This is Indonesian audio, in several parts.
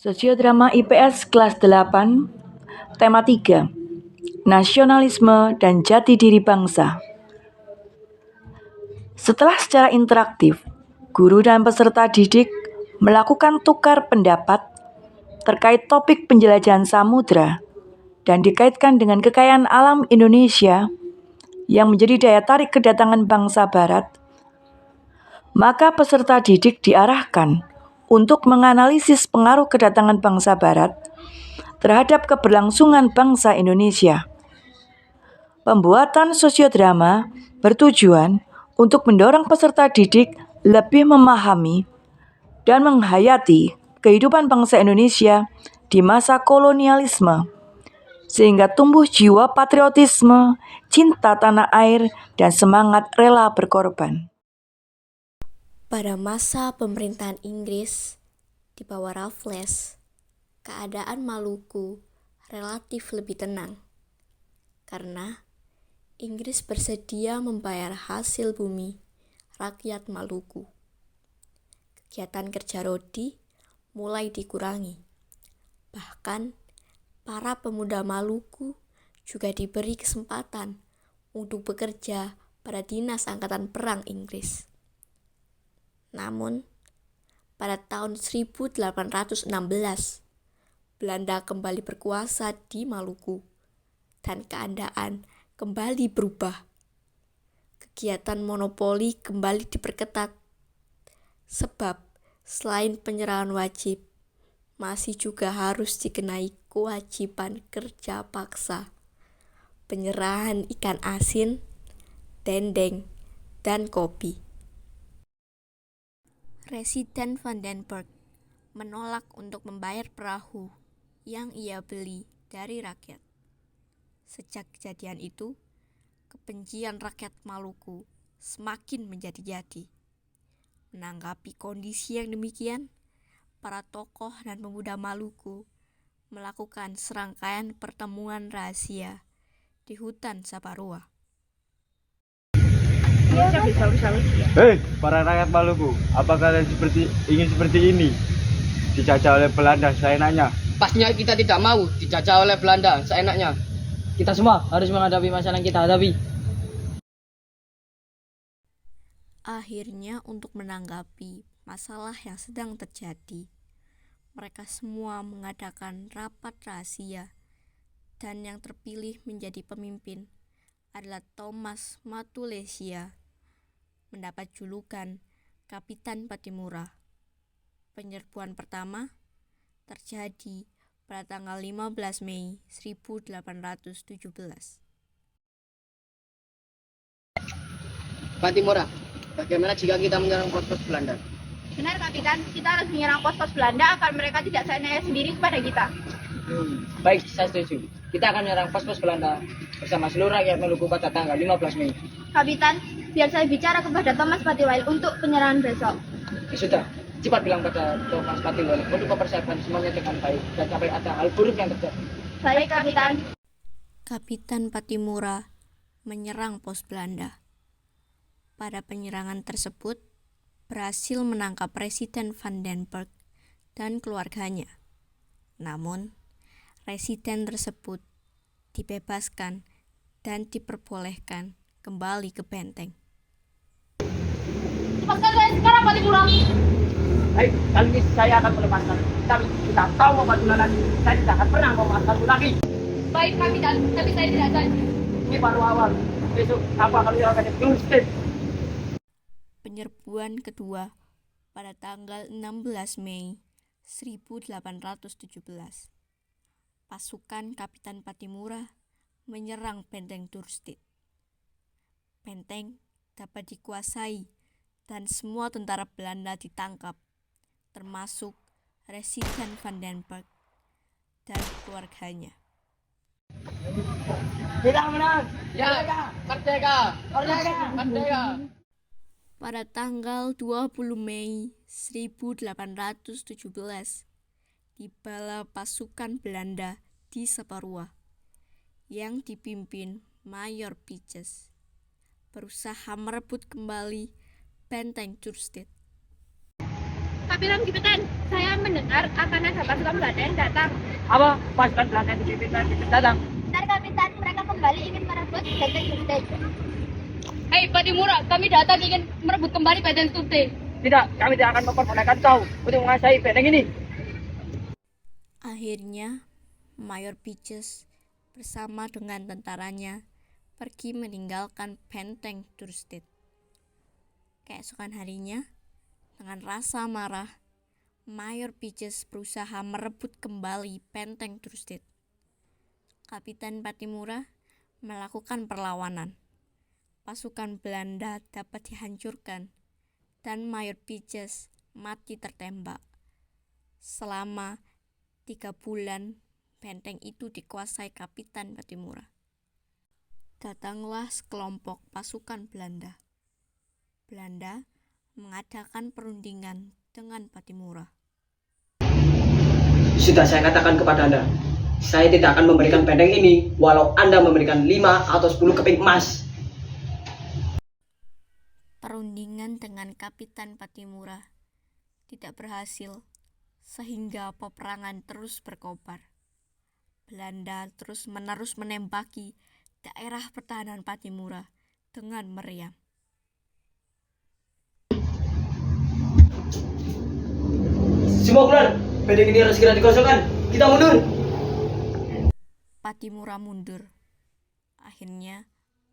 Sosiodrama IPS kelas 8, tema 3, Nasionalisme dan Jati Diri Bangsa. Setelah secara interaktif, guru dan peserta didik melakukan tukar pendapat terkait topik penjelajahan samudra dan dikaitkan dengan kekayaan alam Indonesia yang menjadi daya tarik kedatangan bangsa Barat, maka peserta didik diarahkan untuk menganalisis pengaruh kedatangan bangsa Barat terhadap keberlangsungan bangsa Indonesia. Pembuatan sosiodrama bertujuan untuk mendorong peserta didik lebih memahami dan menghayati kehidupan bangsa Indonesia di masa kolonialisme, sehingga tumbuh jiwa patriotisme, cinta tanah air, dan semangat rela berkorban. Pada masa pemerintahan Inggris di bawah Raffles, keadaan Maluku relatif lebih tenang karena Inggris bersedia membayar hasil bumi rakyat Maluku. Kegiatan kerja rodi mulai dikurangi. Bahkan para pemuda Maluku juga diberi kesempatan untuk bekerja pada dinas angkatan perang Inggris. Namun, pada tahun 1816, Belanda kembali berkuasa di Maluku dan keadaan kembali berubah. Kegiatan monopoli kembali diperketat sebab selain penyerahan wajib, masih juga harus dikenai kewajiban kerja paksa, penyerahan ikan asin, dendeng, dan kopi. Residen Van den Berg menolak untuk membayar perahu yang ia beli dari rakyat. Sejak kejadian itu, kebencian rakyat Maluku semakin menjadi-jadi. Menanggapi kondisi yang demikian, para tokoh dan pemuda Maluku melakukan serangkaian pertemuan rahasia di hutan Saparua. Hei, para rakyat Maluku, apa kalian ingin seperti ini? Dijajah oleh Belanda seenaknya? Pastinya kita tidak mau dijajah oleh Belanda seenaknya. Kita semua harus menghadapi masalah yang kita hadapi. Akhirnya, untuk menanggapi masalah yang sedang terjadi, mereka semua mengadakan rapat rahasia, dan yang terpilih menjadi pemimpin adalah Thomas Matulesia, mendapat julukan Kapitan Patimura. Penyerbuan pertama terjadi pada tanggal 15 Mei 1817. Patimura, bagaimana jika kita menyerang pos-pos Belanda? Benar, Kapitan. Kita harus menyerang pos-pos Belanda agar mereka tidak seenaknya sendiri kepada kita. Baik, saya setuju. Kita akan menyerang pos-pos Belanda bersama seluruh rakyat Maluku pada tanggal 15 Mei. Kapitan, biar saya bicara kepada Thomas Patiwail untuk penyerangan besok. Ya sudah, cepat bilang pada Thomas Patiwail untuk mempersiapkan semuanya dengan baik dan sampai ada hal buruk yang terjadi. Baik, Kapitan. Kapitan Patimura menyerang pos Belanda. Pada penyerangan tersebut, berhasil menangkap Residen Van den Berg dan keluarganya. Namun, residen tersebut dibebaskan dan diperbolehkan kembali ke benteng. Lepaskan saya sekarang, Patimura. Baik, kali ini saya akan melepaskan. Tapi kita tahu apabila nanti saya tidak akan pernah melepaskanmu lagi. Baik, Kapitan. Tapi saya tidak janji. Ini baru awal. Besok apa kalau dia akan diusir? Penyerbuan kedua pada tanggal 16 Mei 1817. Pasukan Kapitan Patimura menyerang Benteng Dorset. Benteng dapat dikuasai dan semua tentara Belanda ditangkap, termasuk Residen Van den Berg dan keluarganya. Kita menang! Ya, merdeka! Merdeka! Merdeka! Pada tanggal 20 Mei 1817, tibalah pasukan Belanda di Saparua yang dipimpin Mayor Pitjes, berusaha merebut kembali Benteng Dorset. Kapitan Kipitan, saya mendengar akan ada pasukan Belanda yang datang. Apa pasukan Belanda di Kipitan datang? Benar Kapitan, mereka kembali ingin merebut Benteng Turte. Hei Patimura, kami datang ingin merebut kembali Benteng Turte. Tidak, kami tidak akan memperbolehkan kau untuk menguasai benteng ini. Akhirnya, Mayor Peaches bersama dengan tentaranya pergi meninggalkan benteng Turstead. Keesokan harinya, dengan rasa marah, Mayor Peaches berusaha merebut kembali benteng Turstead. Kapitan Patimura melakukan perlawanan. Pasukan Belanda dapat dihancurkan dan Mayor Peaches mati tertembak. Selama 3 bulan, benteng itu dikuasai Kapitan Patimura. Datanglah sekelompok pasukan Belanda. Belanda mengadakan perundingan dengan Patimura. Sudah saya katakan kepada Anda, saya tidak akan memberikan benteng ini walau Anda memberikan 5 atau 10 keping emas. Perundingan dengan Kapitan Patimura tidak berhasil, sehingga peperangan terus berkobar. Belanda terus-menerus menembaki daerah pertahanan Patimura dengan meriam. Semua bulan, benteng ini harus segera dikosongkan. Kita mundur. Patimura mundur. Akhirnya,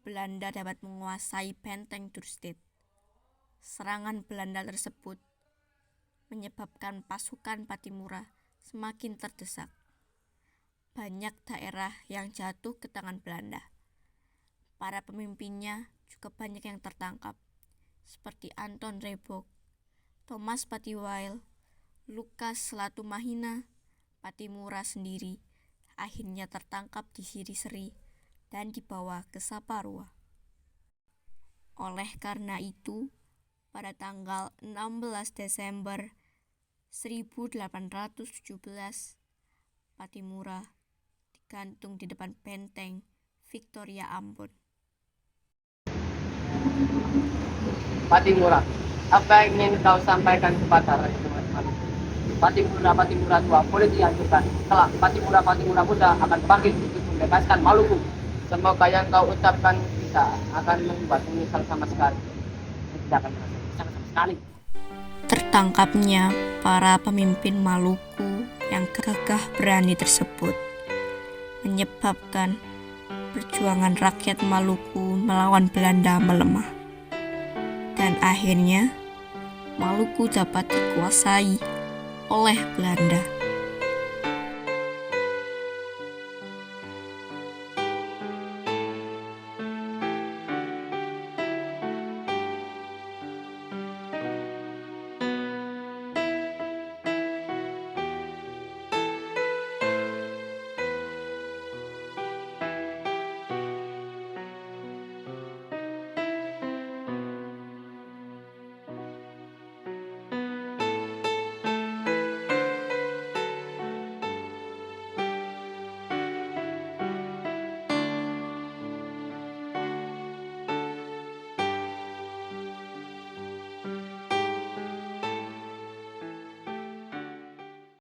Belanda dapat menguasai benteng Turstead. Serangan Belanda tersebut menyebabkan pasukan Patimura semakin terdesak. Banyak daerah yang jatuh ke tangan Belanda. Para pemimpinnya juga banyak yang tertangkap, seperti Anton Rehbock, Thomas Patiwil, Lukas Latumahina. Patimura sendiri akhirnya tertangkap di Siri dan dibawa ke Saparua. Oleh karena itu, pada tanggal 16 Desember 1817, Patimura digantung di depan benteng Victoria Ambon. Patimura, apa yang ingin kau sampaikan kepada rakyat Maluku? Patimura tua boleh dihancurkan. Kelak Patimura muda akan bangkit untuk membebaskan Maluku. Semoga yang kau ucapkan bisa akan membuat menyesal sama sekali. Tidak akan merasa menyesal sama sekali. Tertangkapnya para pemimpin Maluku yang gagah berani tersebut menyebabkan perjuangan rakyat Maluku melawan Belanda melemah. Dan akhirnya Maluku dapat dikuasai oleh Belanda.